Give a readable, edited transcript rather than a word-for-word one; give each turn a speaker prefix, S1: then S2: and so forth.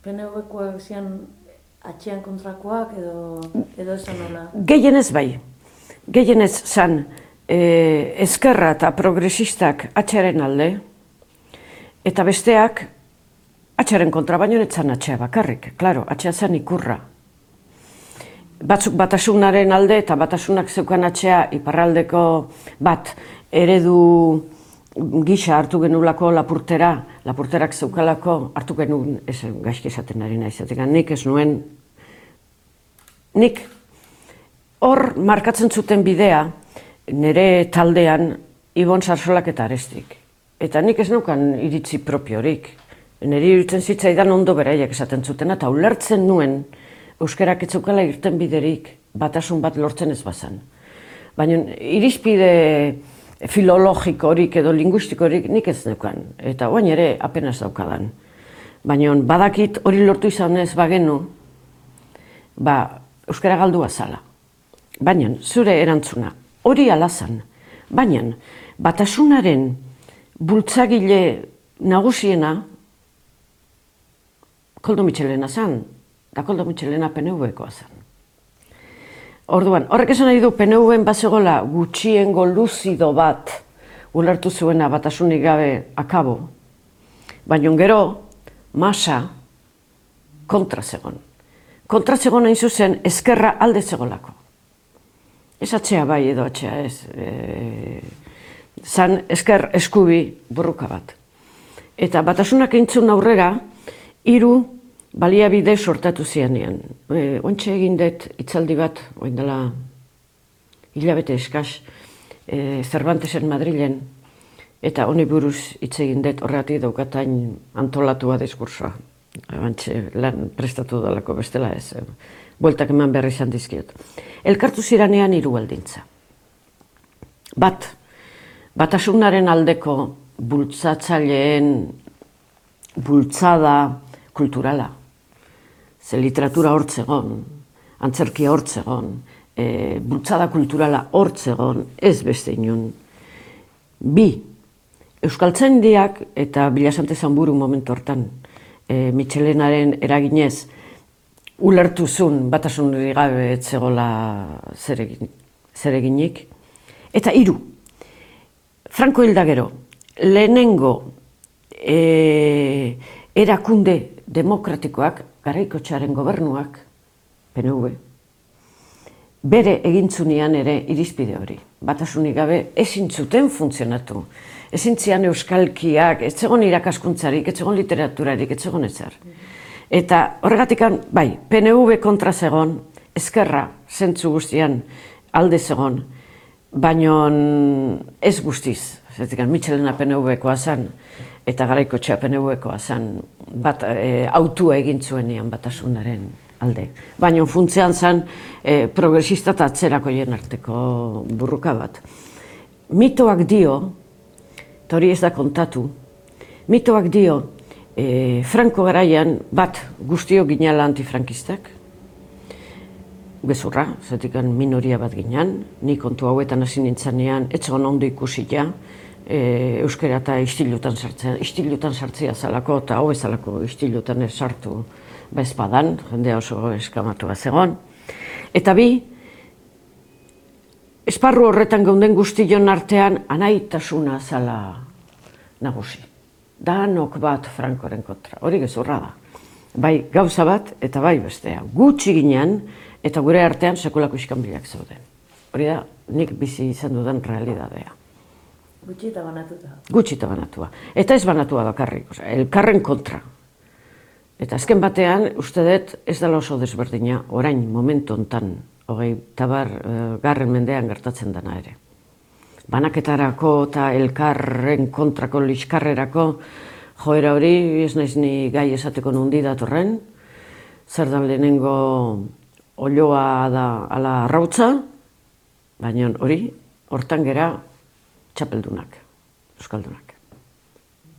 S1: PNV-koak zian atxean kontrakoak edo ez nola?
S2: Gehienez bai. Gehienez zan ezkerra eta progresistak atxearen alde, eta besteak atxearen kontra, baino netzan atxea bakarrik, klaro, atxea zan ikurra. Batzuk batasunaren alde eta batasunak zeukan atxea iparraldeko bat eredu gisa hartu genulako lapurterak zeukalako hartu genuen, ez gaizki esaten ari naiz, nik ez nuen, nik hor markatzen zuten bidea nire taldean Ibon Sarsolak eta Arestik. Eta nik ez neukan iritzi propiorik. Niri iruditzen zitzaidan ondo beraiek esaten zutena, eta ulertzen nuen euskerak ez zeukala irten biderik batasun bat lortzen ez bazan. Baina irizpide filologikorik edo linguistikorik nik ez neukan, eta oain ere apenas daukadan. Baina badakit hori lortu izanez bagenu, euskara galdua zala. Baina zure erantzuna, hori alazan, baina batasunaren bultzagile nagusiena Koldo Mitxelena zan, da Koldo Mitxelena PNV-koa zan. Orduan, horrek esan nahi du PNV-en bazegola gutxiengo luzido bat ulertu zuena batasunik gabe akabo, baina gero masa kontra zegon. Kontra zegon hain zuzen ezkerra alde zegolako. Ez atxea bai edo atxea ez. Zan ezker eskubi burruka bat. Eta batasunak eintzun aurrera, 3 baliabide sortatu zianean. Ontxe egin dut hitzaldi bat, oin dela hilabete eskaz, Cervantesen Madrilen, eta honi buruz hitz egin dut horregatik daukatain antolatua diskursoa. Bantxe lan prestatu dalako bestela ez, bueltak eman behar izan dizkiot. Elkartu ziranean 3 baldintza. Batasunaren aldeko bultzatzaileen bultzada kulturala. Ze literatura hortzegon, antzerkia hortzegon, bultzada kulturala hortzegon, ez beste inun. 2, Euskaltzaindiak eta Bilasante Zanburu momentu hortan, Mitxelenaren eraginez, ulertu zuen batasunik gabe ez zegoela zereginik. Eta 3, Franco hilda gero, lehenengo erakunde demokratikoak, Garaikotxearen gobernuak, PNV, bere egintzunean ere irizpide hori. Batasunik gabe ezin zuten funtzionatu. Ezin zian euskalkiak, ez zegoen irakaskuntzarik, ez zegoen literaturarik, ez zegoen ezer. Eta horregatik, bai, PNV kontra zegoen, ezkerra zentzu guztian alde zegoen, baina ez guztiz. Mitxelena PNV-koa zen, eta Garaikotxea PNV-koa zen, autua egin zuenean batasunaren alde. Baina funtzean zen progresista eta atzerakoien arteko burruka bat. Mitoak dio, eta hori ez da kontatu, mitoak dio Franco garaian guztio ginala antifrankistak, gezurra, zatik minoria bat ginen, ni kontu hauetan hasi nintzanean, ez zegoen ondo ikusita, euskara eta istilutan sartzea zalako, eta hau ezalako istilutan ez sartu bezpadan, jendea oso eskamatu bat zegoen. Eta 2, esparru horretan geunden guztion artean anaitasuna zala nagusi. Danok bat Frankoren kontra, hori gezurra da. Bai gauza bat eta bai bestea. Gutxi ginen eta gure artean sekulako iskanbilak zauden. Hori da, nik bizi izan dudan realidadea.
S1: Gutxi eta banatuta.
S2: Gutxi eta banatua. Eta ez banatua bakarrik, elkarren kontra. Eta azken batean, uste dut ez dela oso desberdina, orain momentu hontan, 21. mendean gertatzen dena ere. Banaketarako eta elkarren kontrako liskarrerako joera hori, ez naiz ni gai esateko nundi datorren, zer da lehenengo oloa da ala arrautza, baina hori, hortan gera txapeldunak, euskaldunak.